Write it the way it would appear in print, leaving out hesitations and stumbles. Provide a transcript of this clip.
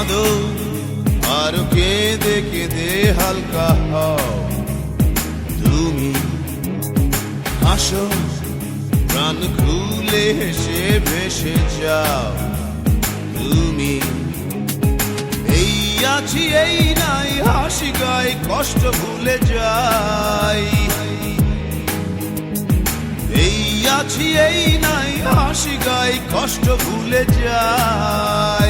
কাঁদো আর কেঁদে কেঁদে হালকা হও, তুমি হাসো প্রাণ খুলে হেসে ভেসে যাও, তুমি এই আছি এই নাই হাসি গাই কষ্ট ভুলে যাই, এই আছি এই নাই হাসি গাই কষ্ট ভুলে যাই।